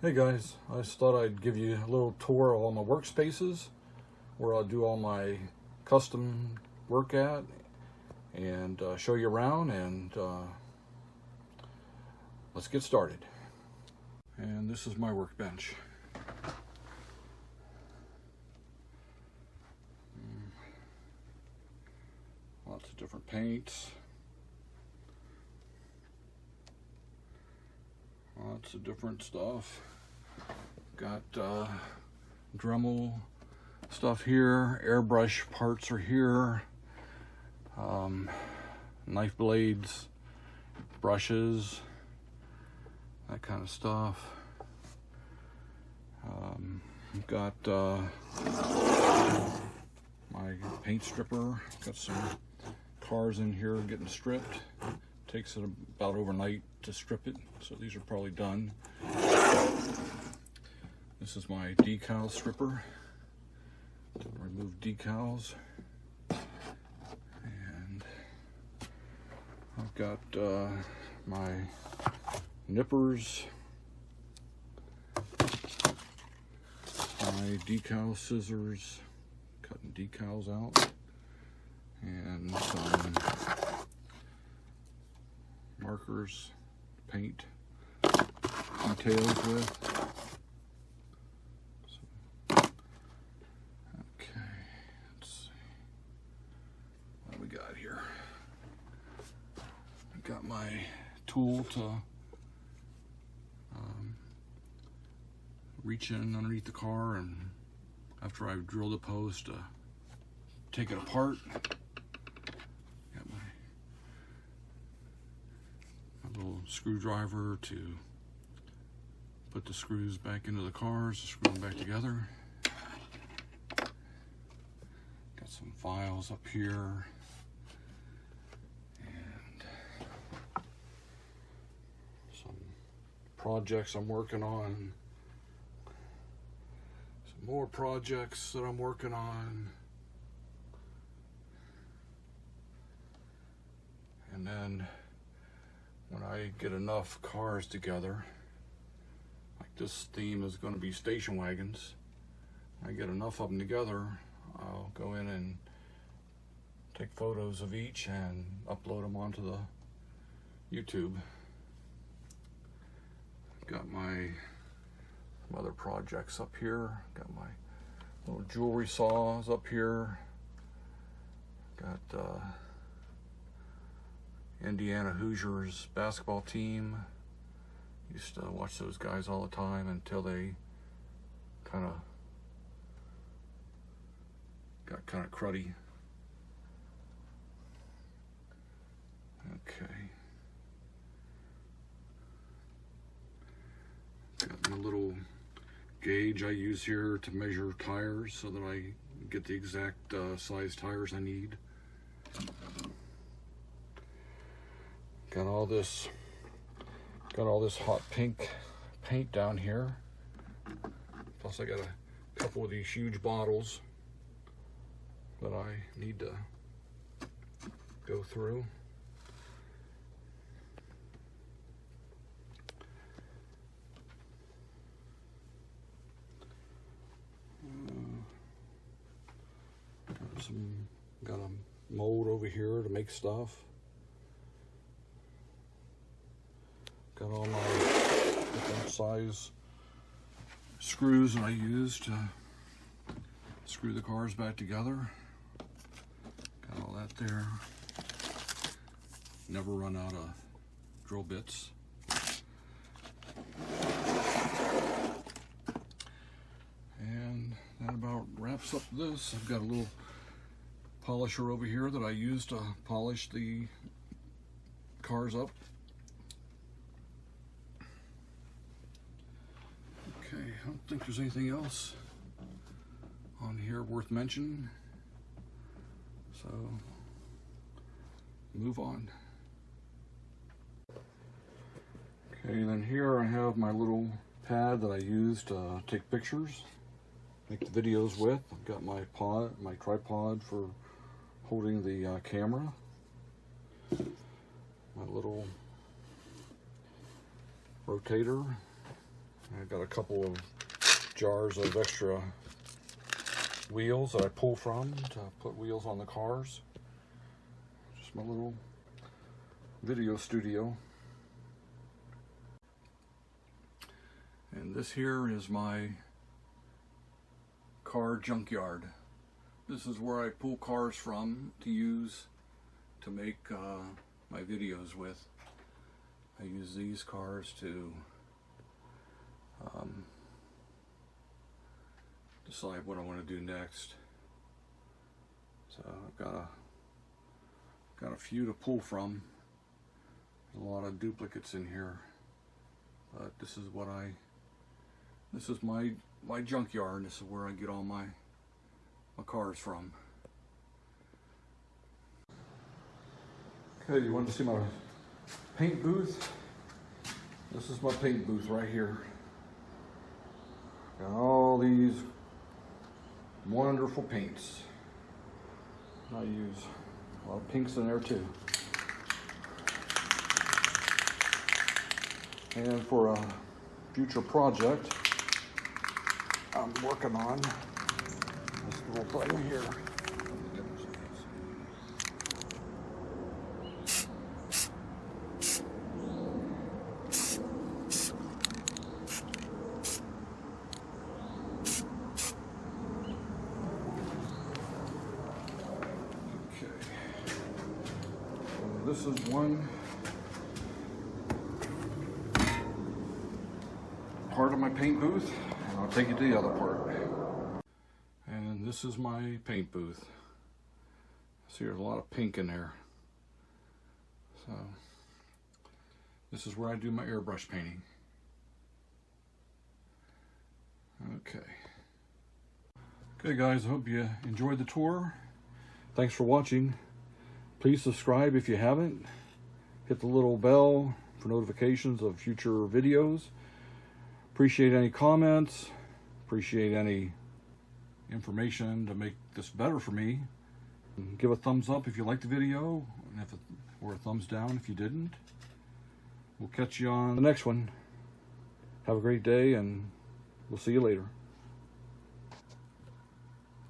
Hey guys, I just thought I'd give you a little tour of all my workspaces where I'll do all my custom work at and show you around, and let's get started. And this is my workbench. Lots of different paints. Lots of different stuff. Got Dremel stuff here, airbrush parts are here, knife blades, brushes, that kind of stuff. I've got my paint stripper, got some cars in here getting stripped. Takes it about overnight to strip it, so these are probably done. This is my decal stripper to remove decals, and I've got my nippers, my decal scissors, cutting decals out, and some markers, paint details with. Okay, let's see what we got here. I got my tool to reach in underneath the car, and after I've drilled the post, take it apart. Little screwdriver to put the screws back into the cars, to screw them back together. Got some files up here, and some projects I'm working on, some more projects that I'm working on, and then when I get enough cars together, like this theme is going to be station wagons, when I get enough of them together, I'll go in and take photos of each and upload them onto the YouTube. Got my other projects up here. Got my little jewelry saws up here. Got Indiana Hoosiers basketball team. Used to watch those guys all the time until they got kind of cruddy. Okay. Got my little gauge I use here to measure tires so that I get the exact size tires I need. Got all this hot pink paint down here. Plus I got a couple of these huge bottles that I need to go through. Got a mold over here to make stuff. Got all my different size screws that I use to screw the cars back together. Got all that there. Never run out of drill bits. And that about wraps up this. I've got a little polisher over here that I use to polish the cars up. Okay, I don't think there's anything else on here worth mentioning, so move on. Okay, then here I have my little pad that I use to take pictures, make the videos with. I've got my tripod for holding the camera, my little rotator, I got a couple of jars of extra wheels that I pull from to put wheels on the cars. Just my little video studio. And this here is my car junkyard. This is where I pull cars from to use to make my videos with. I use these cars to decide what I want to do next. So I've got a few to pull from. There's a lot of duplicates in here, but this is my junkyard. This is where I get all my cars from. Okay, you want to see my paint booth? This is my paint booth right here. Got all these wonderful paints. I use a lot of pinks in there too. And for a future project I'm working on, this little thing here. This is one part of my paint booth, and I'll take you to the other part. And this is my paint booth. See, there's a lot of pink in there. So this is where I do my airbrush painting. Okay guys, I hope you enjoyed the tour. Thanks for watching. Please subscribe if you haven't. Hit the little bell for notifications of future videos. Appreciate any comments. Appreciate any information to make this better for me. Give a thumbs up if you liked the video, or a thumbs down if you didn't. We'll catch you on the next one. Have a great day, and we'll see you later.